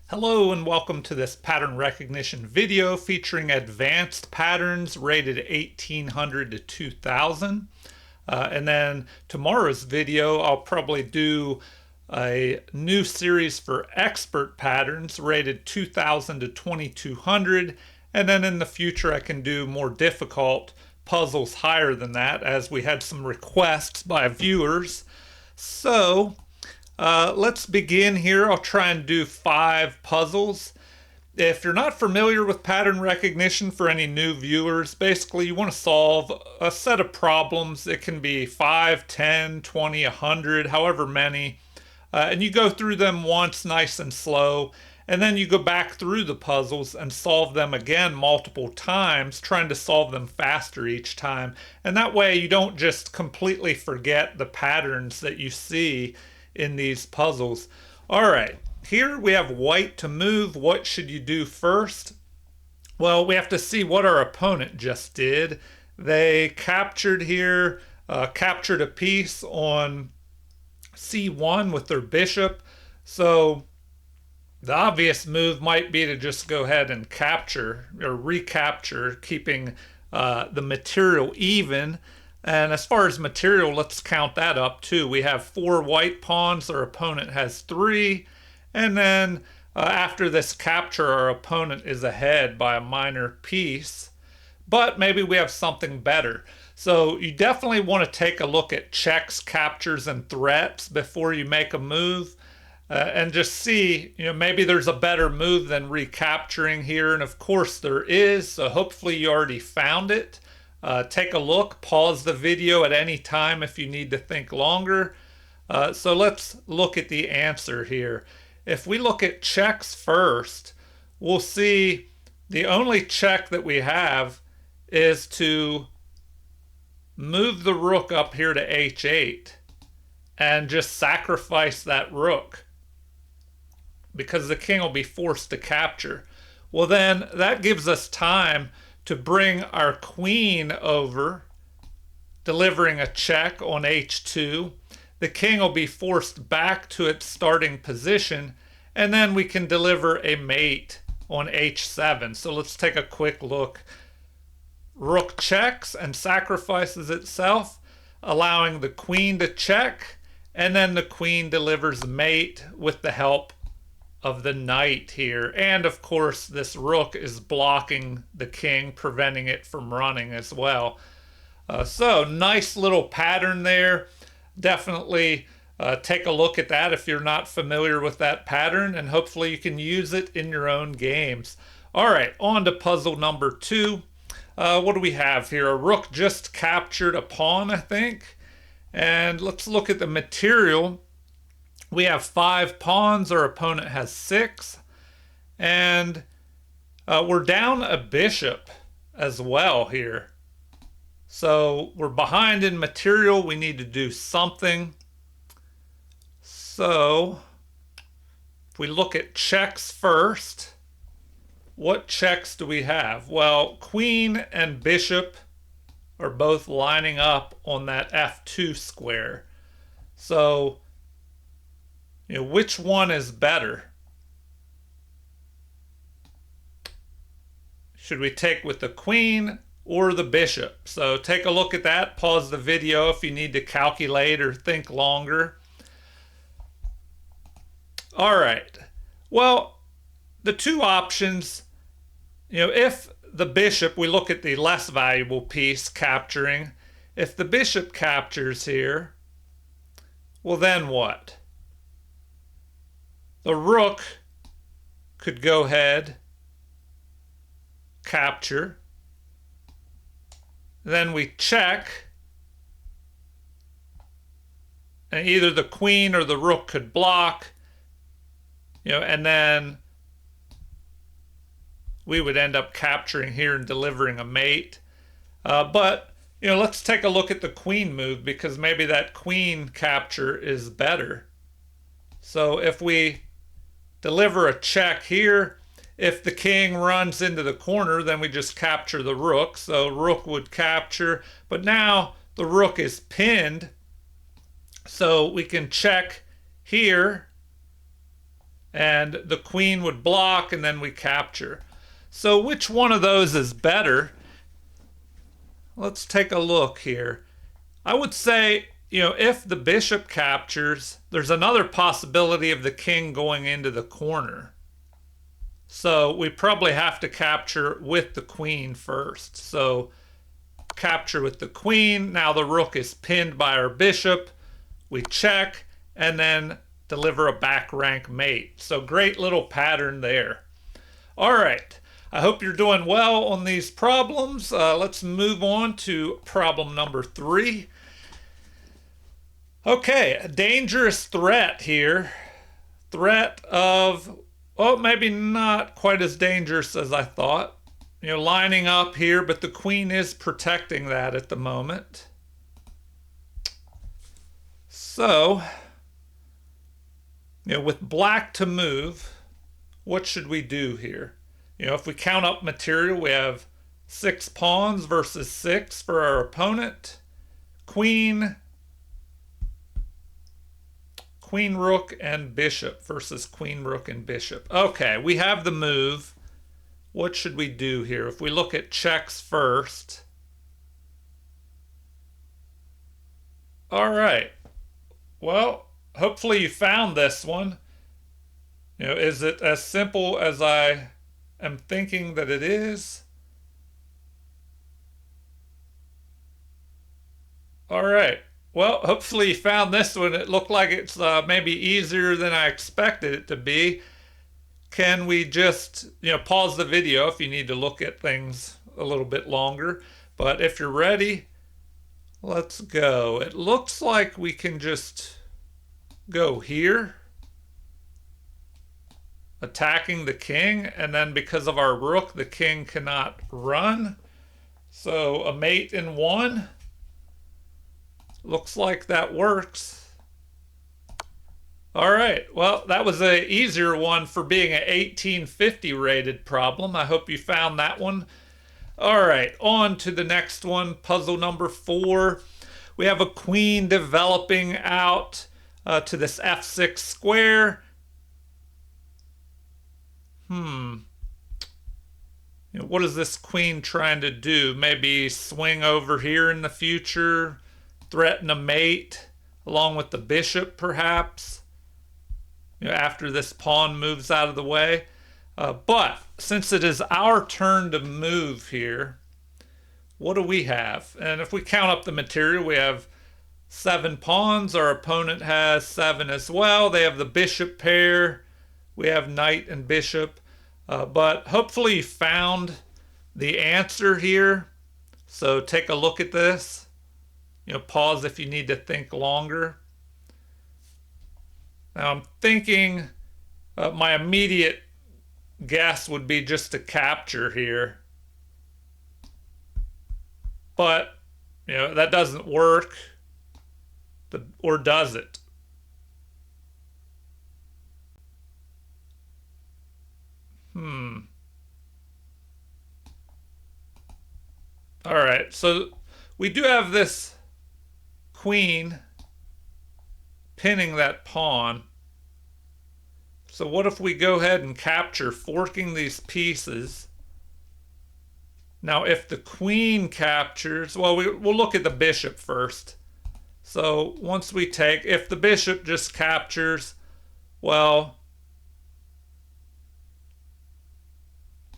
Hello and welcome to this pattern recognition video featuring advanced patterns rated 1800 to 2000. And then tomorrow's video, I'll probably do a new series for expert patterns rated 2000 to 2200. And then in the future, I can do more difficult puzzles higher than that, as we had some requests by viewers. So let's begin here. I'll try and do 5 puzzles. If you're not familiar with pattern recognition, for any new viewers, basically you want to solve a set of problems. It can be 5, 10, 20, 100, however many. And you go through them once nice and slow, and then you go back through the puzzles and solve them again multiple times, trying to solve them faster each time. And that way you don't just completely forget the patterns that you see in these puzzles. All right, here we have white to move. What should you do first? Well, we have to see what our opponent just did. They captured here, captured a piece on C1 with their bishop. So the obvious move might be to just go ahead and capture or recapture, keeping the material even. And as far as material, let's count that up too. We have 4 white pawns, our opponent has 3. And then after this capture, our opponent is ahead by a minor piece. But maybe we have something better. So you definitely want to take a look at checks, captures, and threats before you make a move. And just see, maybe there's a better move than recapturing here. And of course there is, so hopefully you already found it. Take a look, pause the video at any time if you need to think longer. So let's look at the answer here. If we look at checks first, we'll see the only check that we have is to move the rook up here to h8 and just sacrifice that rook, because the king will be forced to capture. Well, then that gives us time to bring our queen over, delivering a check on h2. The king will be forced back to its starting position, and then we can deliver a mate on h7. So let's take a quick look. Rook checks and sacrifices itself, allowing the queen to check, and then the queen delivers a mate with the help of the knight here. And of course this rook is blocking the king, preventing it from running as well. So nice little pattern there. Definitely take a look at that if you're not familiar with that pattern, and hopefully you can use it in your own games. All right, on to puzzle number 2. What do we have here? A rook just captured a pawn, I think. And let's look at the material. We have 5 pawns, our opponent has 6. And we're down a bishop as well here. So we're behind in material, we need to do something. So if we look at checks first, what checks do we have? Well, queen and bishop are both lining up on that f2 square. So which one is better? Should we take with the queen or the bishop? So take a look at that. Pause the video if you need to calculate or think longer. All right. Well, the two options, if the bishop, we look at the less valuable piece capturing. If the bishop captures here, well then what? The rook could go ahead, capture, then we check, and either the queen or the rook could block, and then we would end up capturing here and delivering a mate. But let's take a look at the queen move, because maybe that queen capture is better. So if we deliver a check here, if the king runs into the corner, then we just capture the rook. So rook would capture, but now the rook is pinned. So we can check here and the queen would block, and then we capture. So which one of those is better? Let's take a look here. I would say, if the bishop captures, there's another possibility of the king going into the corner. So we probably have to capture with the queen first. So capture with the queen. Now the rook is pinned by our bishop. We check and then deliver a back rank mate. So great little pattern there. All right. I hope you're doing well on these problems. Let's move on to problem number 3. Okay, a dangerous threat here. Threat of, well, maybe not quite as dangerous as I thought. Lining up here, but the queen is protecting that at the moment. So, with black to move, what should we do here? If we count up material, we have 6 pawns versus 6 for our opponent. Queen, rook, and bishop versus queen, rook, and bishop. Okay, we have the move. What should we do here? If we look at checks first. All right. Well, hopefully you found this one. Is it as simple as I am thinking that it is? All right. Well, hopefully you found this one. It looked like it's maybe easier than I expected it to be. Can we just, pause the video if you need to look at things a little bit longer. But if you're ready, let's go. It looks like we can just go here, attacking the king, and then because of our rook, the king cannot run. So a mate in 1. Looks like that works. All right, well, that was an easier one for being an 1850 rated problem. I hope you found that one. All right, on to the next one, puzzle number 4. We have a queen developing out to this f6 square. What is this queen trying to do? Maybe swing over here in the future, threaten a mate along with the bishop, perhaps, after this pawn moves out of the way. But since it is our turn to move here, what do we have? And if we count up the material, we have 7 pawns. Our opponent has 7 as well. They have the bishop pair. We have knight and bishop. But hopefully you found the answer here. So take a look at this. Pause if you need to think longer. Now I'm thinking my immediate guess would be just to capture here. But, that doesn't work. Or does it? All right, so we do have this queen pinning that pawn. So what if we go ahead and capture, forking these pieces? Now, if the queen captures, well, we'll look at the bishop first. So once we take, if the bishop just captures, well,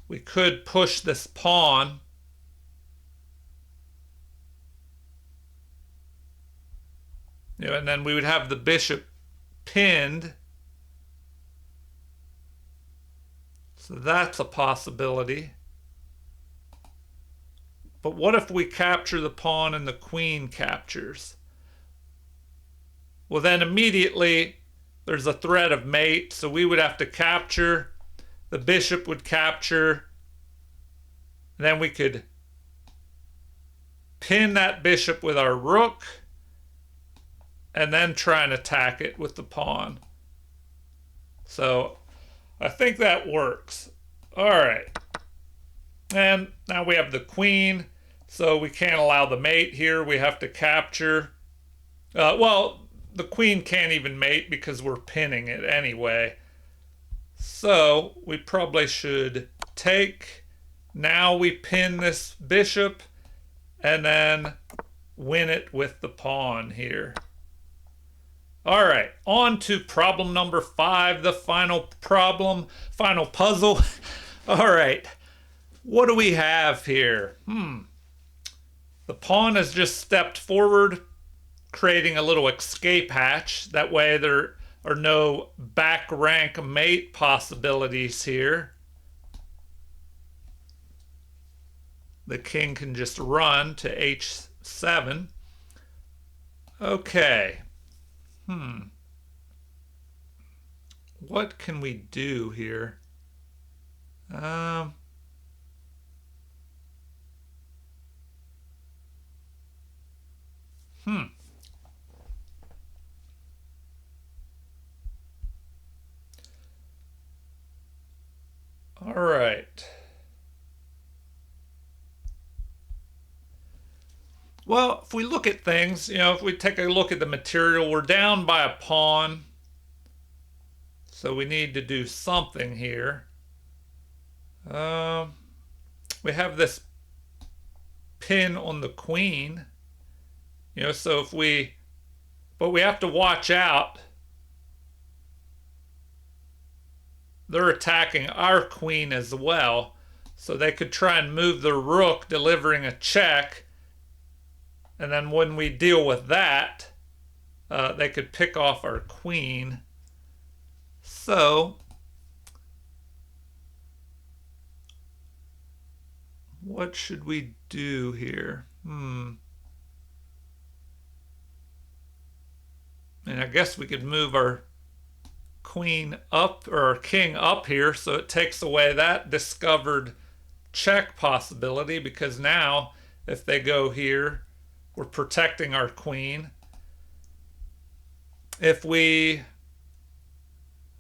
we could push this pawn. And then we would have the bishop pinned. So that's a possibility. But what if we capture the pawn and the queen captures? Well, then immediately there's a threat of mate, so we would have to capture. The bishop would capture. And then we could pin that bishop with our rook and then try and attack it with the pawn. So I think that works. All right. And now we have the queen, so we can't allow the mate here. We have to capture. Well, the queen can't even mate because we're pinning it anyway. So we probably should take. Now we pin this bishop and then win it with the pawn here. All right, on to problem number 5, the final problem, final puzzle. All right, what do we have here? The pawn has just stepped forward, creating a little escape hatch. That way there are no back rank mate possibilities here. The king can just run to h7. Okay. What can we do here? All right. Well, if we look at things, if we take a look at the material, we're down by a pawn. So we need to do something here. We have this pin on the queen. So but we have to watch out. They're attacking our queen as well. So they could try and move the rook, delivering a check. And then when we deal with that, they could pick off our queen. So what should we do here? And I guess we could move our queen up, or our king up here, so it takes away that discovered check possibility, because now if they go here, we're protecting our queen. If we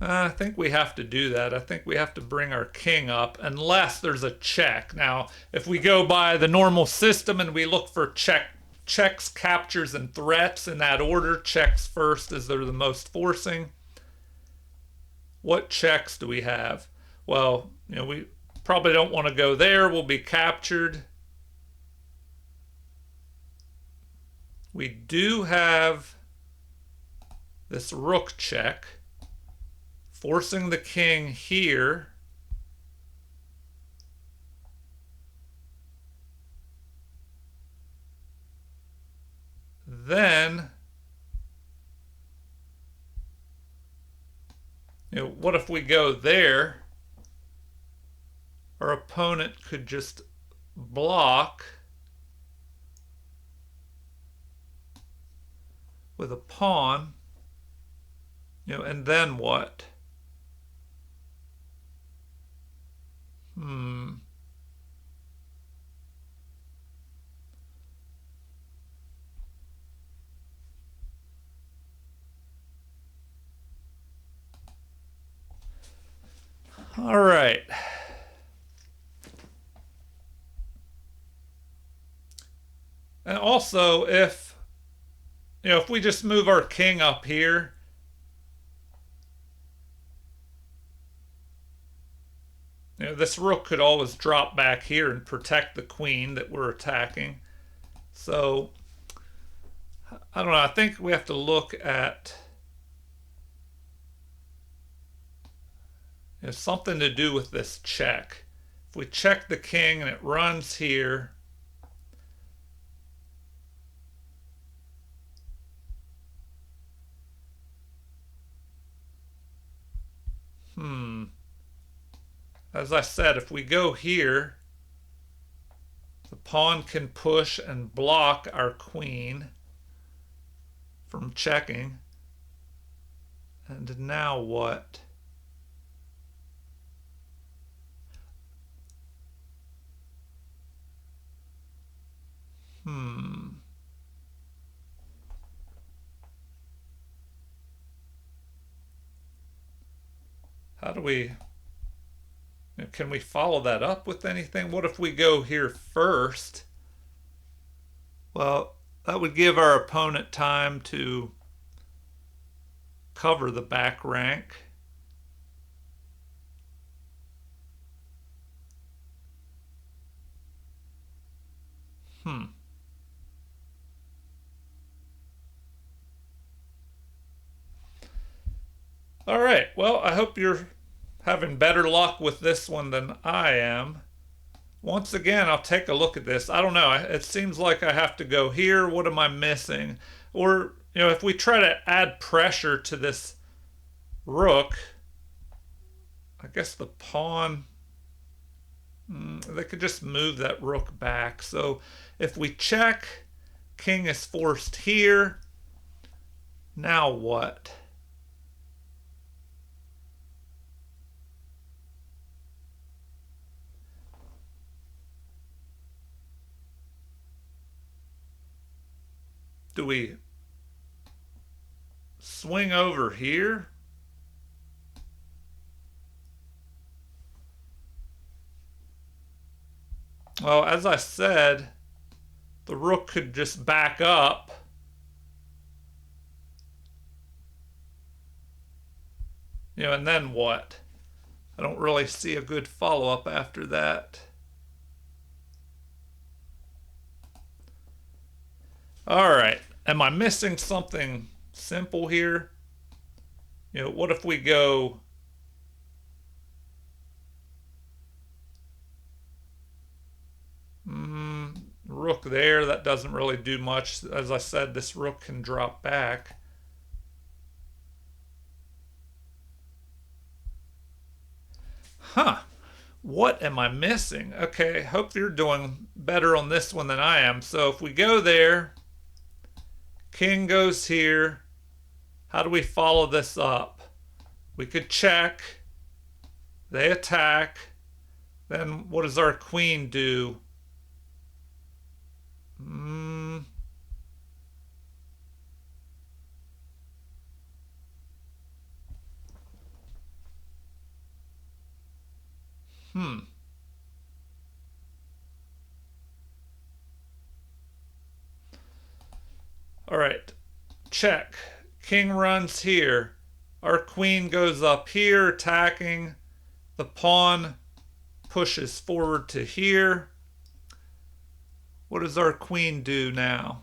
I think we have to do that. I think we have to bring our king up unless there's a check. Now, if we go by the normal system and we look for checks, captures, and threats in that order, checks first as they're the most forcing. What checks do we have? Well, we probably don't want to go there. We'll be captured. We do have this rook check, forcing the king here. Then, what if we go there? Our opponent could just block with a pawn, and then what? All right. And also, if we just move our king up here, this rook could always drop back here and protect the queen that we're attacking. So, I don't know. I think we have to look at something to do with this check. If we check the king and it runs here, as I said, if we go here, the pawn can push and block our queen from checking. And now what? How do we... Can we follow that up with anything? What if we go here first? Well, that would give our opponent time to cover the back rank. All right. Well, I hope you're having better luck with this one than I am. Once again, I'll take a look at this. I don't know. It seems like I have to go here. What am I missing? Or, if we try to add pressure to this rook, I guess the pawn, they could just move that rook back. So if we check, king is forced here. Now what? Do we swing over here? Well, as I said, the rook could just back up. And then what? I don't really see a good follow-up after that. All right. Am I missing something simple here? What if we go rook there? That doesn't really do much. As I said, this rook can drop back. Huh. What am I missing? Okay, hope you're doing better on this one than I am. So if we go there, king goes here. How do we follow this up? We could check. They attack. Then what does our queen do? All right. Check. King runs here. Our queen goes up here attacking. The pawn pushes forward to here. What does our queen do now?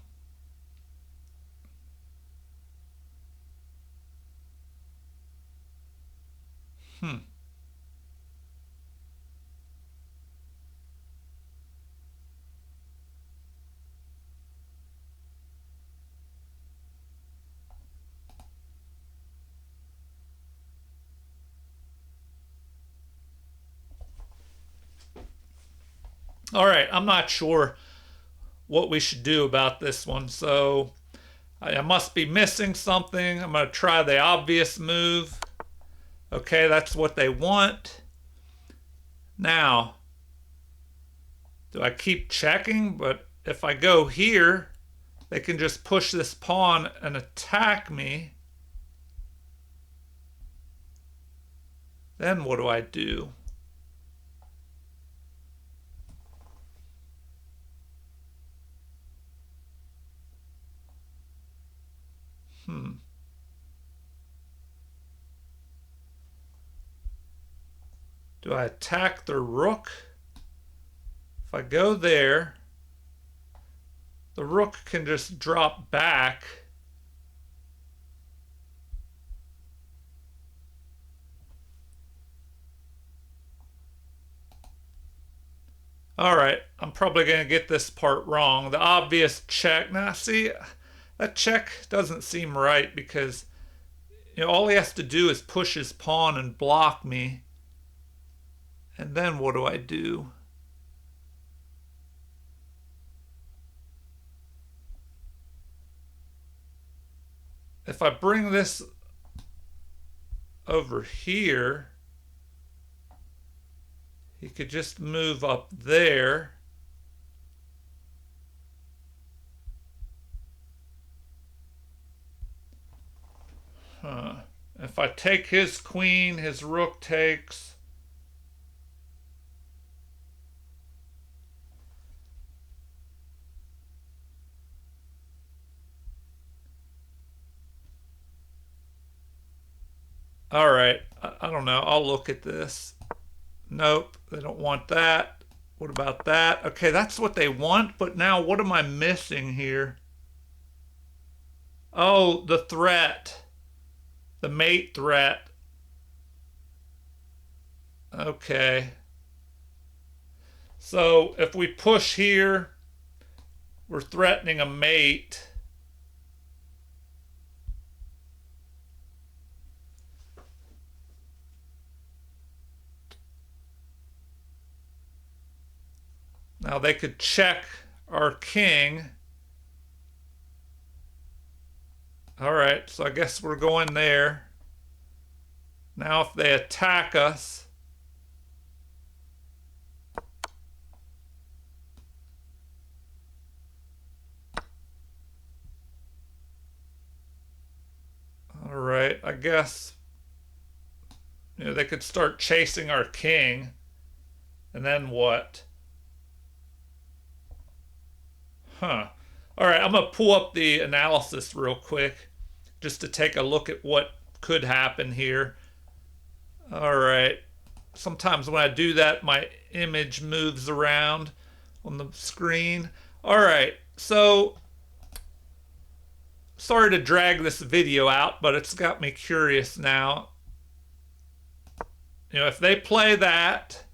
All right, I'm not sure what we should do about this one. So I must be missing something. I'm going to try the obvious move. Okay, that's what they want. Now, do I keep checking? But if I go here, they can just push this pawn and attack me. Then what do I do? Do I attack the rook? If I go there, the rook can just drop back. All right, I'm probably going to get this part wrong. The obvious check. Now, see, that check doesn't seem right because all he has to do is push his pawn and block me. And then what do I do? If I bring this over here, he could just move up there. If I take his queen, his rook takes. All right, I don't know. I'll look at this. Nope, they don't want that. What about that? Okay, that's what they want, but now what am I missing here? Oh, the threat. The mate threat. Okay. So if we push here, we're threatening a mate. Now they could check our king. All right, so I guess we're going there. Now if they attack us, all right, I guess they could start chasing our king. And then what? Huh. All right, I'm going to pull up the analysis real quick just to take a look at what could happen here. All right. Sometimes when I do that, my image moves around on the screen. All right, so sorry to drag this video out, but it's got me curious now. If they play that,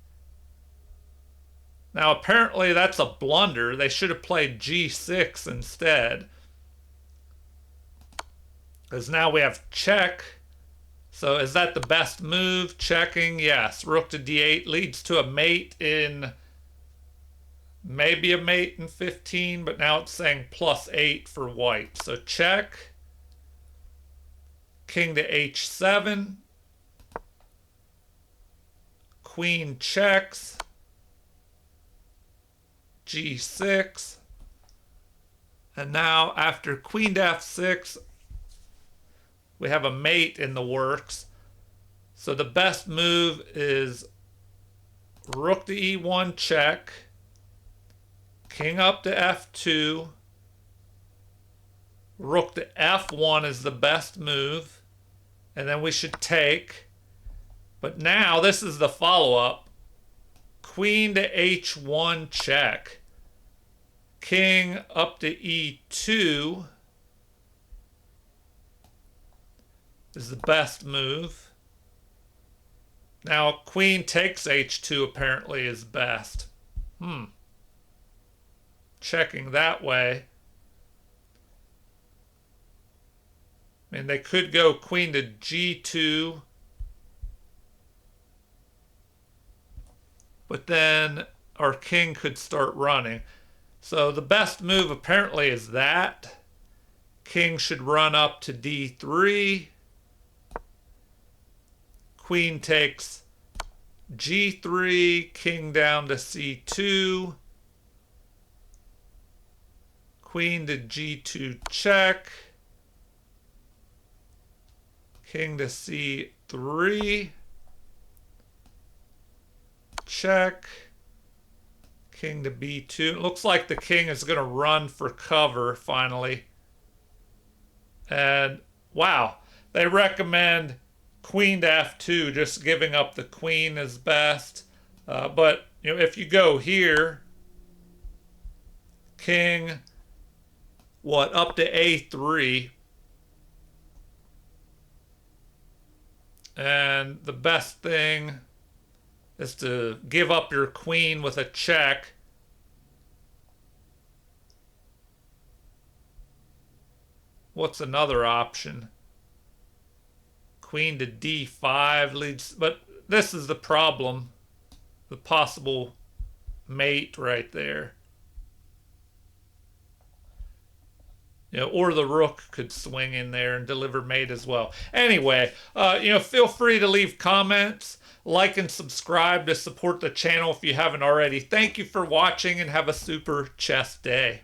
now apparently that's a blunder. They should have played g6 instead. Because now we have check. So is that the best move? Checking, yes. Rook to d8 leads to a mate in, maybe a mate in 15, but now it's saying +8 for white. So check. King to h7. Queen checks. g6. And now after queen to f6, we have a mate in the works. So the best move is rook to e1 check, king up to f2, rook to f1 is the best move, and then we should take. But now this is the follow-up. Queen to h1 check, king up to e2 is the best move. Now queen takes h2 apparently is best. Checking that way. I mean, they could go queen to g2, but then our king could start running. So the best move apparently is that. King should run up to d3. Queen takes g3, king down to c2. Queen to g2 check. King to c3. Check. King to b2. It looks like the king is going to run for cover finally. And wow, they recommend queen to f2, just giving up the queen is best. But if you go here, king, up to a3. And the best thing is to give up your queen with a check. What's another option? Queen to d5 leads, but this is the problem. The possible mate right there. Or the rook could swing in there and deliver mate as well. Anyway, feel free to leave comments, like and subscribe to support the channel if you haven't already. Thank you for watching and have a super chess day.